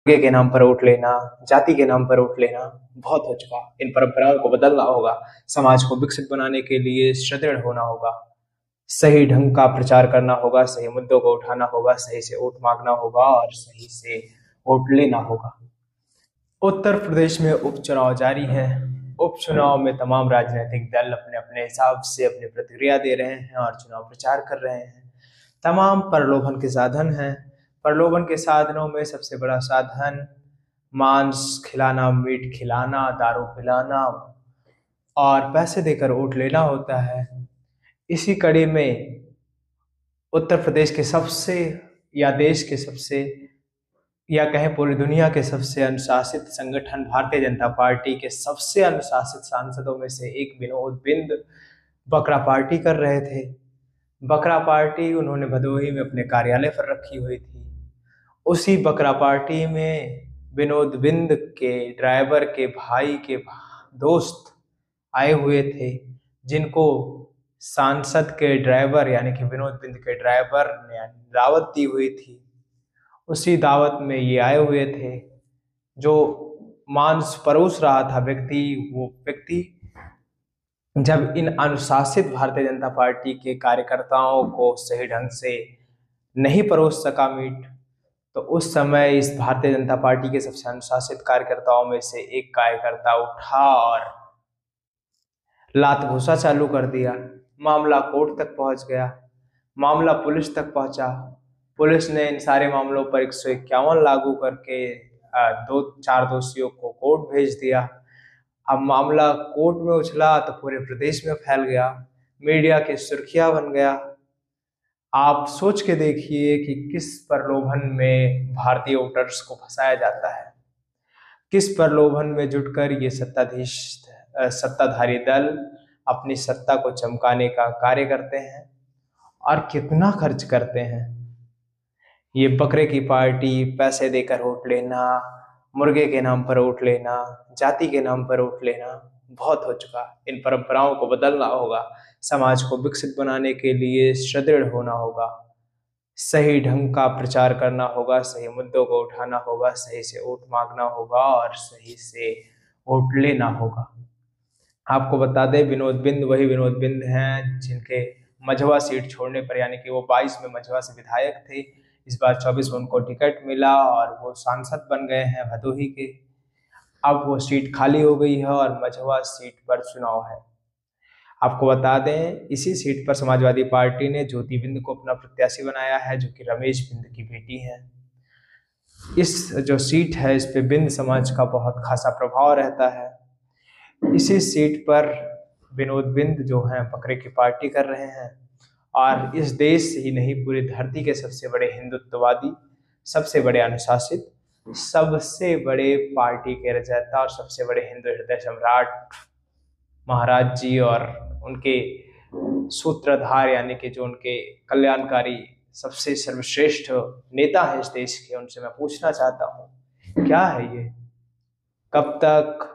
मुर्गे के नाम पर वोट लेना, जाति के नाम पर वोट लेना बहुत हो चुका। इन परंपराओं को बदलना होगा। समाज को विकसित बनाने के लिए सुदृढ़ होना होगा। सही ढंग का प्रचार करना होगा, सही मुद्दों को उठाना होगा, सही से वोट मांगना होगा और सही से वोट लेना होगा। उत्तर प्रदेश में उपचुनाव जारी है। उपचुनाव में तमाम राजनीतिक दल अपने अपने हिसाब से अपनी प्रतिक्रिया दे रहे हैं और चुनाव प्रचार कर रहे हैं। तमाम प्रलोभन के साधन हैं। प्रलोभन के साधनों में सबसे बड़ा साधन मांस खिलाना, मीट खिलाना, दारू पिलाना और पैसे देकर वोट लेना होता है। इसी कड़ी में उत्तर प्रदेश के सबसे या देश के सबसे या कहें पूरी दुनिया के सबसे अनुशासित संगठन भारतीय जनता पार्टी के सबसे अनुशासित सांसदों में से एक विनोद बिंद बकरा पार्टी कर रहे थे। बकरा पार्टी उन्होंने भदोही में अपने कार्यालय पर रखी हुई थी। उसी बकरा पार्टी में विनोद बिंद के ड्राइवर के भाई के दोस्त आए हुए थे, जिनको सांसद के ड्राइवर यानी कि विनोद बिंद के ड्राइवर ने दावत दी हुई थी। उसी दावत में ये आए हुए थे। जो मांस परोस रहा था वो व्यक्ति जब इन अनुशासित भारतीय जनता पार्टी के कार्यकर्ताओं को सही ढंग से नहीं परोस सका मीट, तो उस समय इस भारतीय जनता पार्टी के सबसे अनुशासित कार्यकर्ताओं में से एक कार्यकर्ता उठा और लात घूसा चालू कर दिया। मामला कोर्ट तक पहुंच गया, मामला पुलिस तक पहुंचा। पुलिस ने इन सारे मामलों पर 151 लागू करके 4 दोषियों को कोर्ट भेज दिया। अब मामला कोर्ट में उछला तो पूरे प्रदेश में फैल गया, मीडिया की सुर्खियां बन गया। आप सोच के देखिए कि किस प्रलोभन में भारतीय वोटर्स को फंसाया जाता है, किस प्रलोभन में जुटकर ये सत्ताधारी दल अपनी सत्ता को चमकाने का कार्य करते हैं और कितना खर्च करते हैं। ये बकरे की पार्टी, पैसे देकर वोट लेना, मुर्गे के नाम पर वोट लेना, जाति के नाम पर वोट लेना बहुत हो चुका। इन परंपराओं को बदलना होगा। समाज को विकसित बनाने के लिए सुदृढ़ होना होगा। सही ढंग का प्रचार करना होगा, सही मुद्दों को उठाना होगा, सही से वोट मांगना होगा और सही से वोट लेना होगा। आपको बता दें, विनोद बिंद वही विनोद बिंद हैं जिनके मझवा सीट छोड़ने पर, यानी कि वो 22 में मझवा से विधायक थे, इस बार 24 में उनको टिकट मिला और वो सांसद बन गए हैं भदोही के। अब वो सीट खाली हो गई है और मझवा सीट पर चुनाव है। आपको बता दें, इसी सीट पर समाजवादी पार्टी ने ज्योति बिंद को अपना प्रत्याशी बनाया है, जो कि रमेश बिंद की बेटी है। इस जो सीट है, इस पे बिंद समाज का बहुत खासा प्रभाव रहता है। इसी सीट पर विनोद बिंद जो हैं बकरे की पार्टी कर रहे हैं और इस देश ही नहीं पूरी धरती के सबसे बड़े हिंदुत्ववादी, सबसे बड़े अनुशासित, सबसे बड़े पार्टी के रचयिता और सबसे बड़े हिंदू हृदय सम्राट महाराज जी और उनके सूत्रधार, यानी कि जो उनके कल्याणकारी सबसे सर्वश्रेष्ठ नेता है इस देश के, उनसे मैं पूछना चाहता हूँ, क्या है ये? कब तक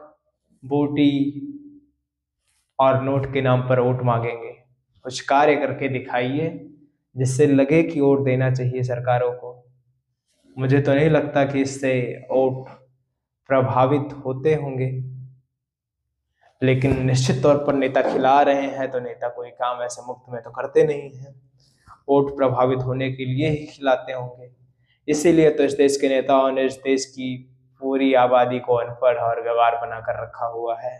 बूटी और नोट के नाम पर वोट मांगेंगे? कुछ कार्य करके दिखाइए जिससे लगे कि वोट देना चाहिए सरकारों को। मुझे तो नहीं लगता कि इससे वोट प्रभावित होते होंगे, लेकिन निश्चित तौर पर नेता खिला रहे हैं तो नेता कोई काम ऐसे मुफ्त में तो करते नहीं हैं, वोट प्रभावित होने के लिए ही खिलाते होंगे। इसीलिए तो इस देश के नेताओं ने इस देश की पूरी आबादी को अनपढ़ और गंवार बनाकर रखा हुआ है,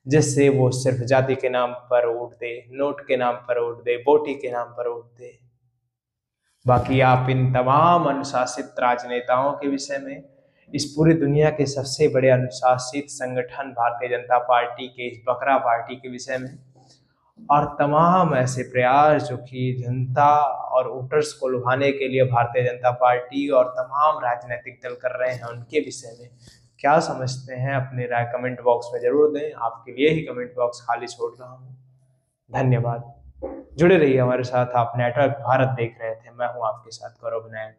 जिससे वो सिर्फ जाति के नाम पर वोट दे, नोट के नाम पर वोट दे, बोटी के नाम पर वोट दे। बाकी आप इन तमाम अनुशासित राजनेताओं के विषय में, इस पूरी दुनिया के सबसे बड़े अनुशासित संगठन भारतीय जनता पार्टी के इस बकरा पार्टी के विषय में और तमाम ऐसे प्रयास जो कि जनता और वोटर्स को लुभाने के लिए भारतीय जनता पार्टी और तमाम राजनीतिक दल कर रहे हैं, उनके विषय में क्या समझते हैं? अपनी राय कमेंट बॉक्स में जरूर दें। आपके लिए ही कमेंट बॉक्स खाली छोड़ रहा हूँ। धन्यवाद। जुड़े रहिए हमारे साथ। आप नेटवर्क भारत देख रहे थे। मैं हूँ आपके साथ गौरव विनायक।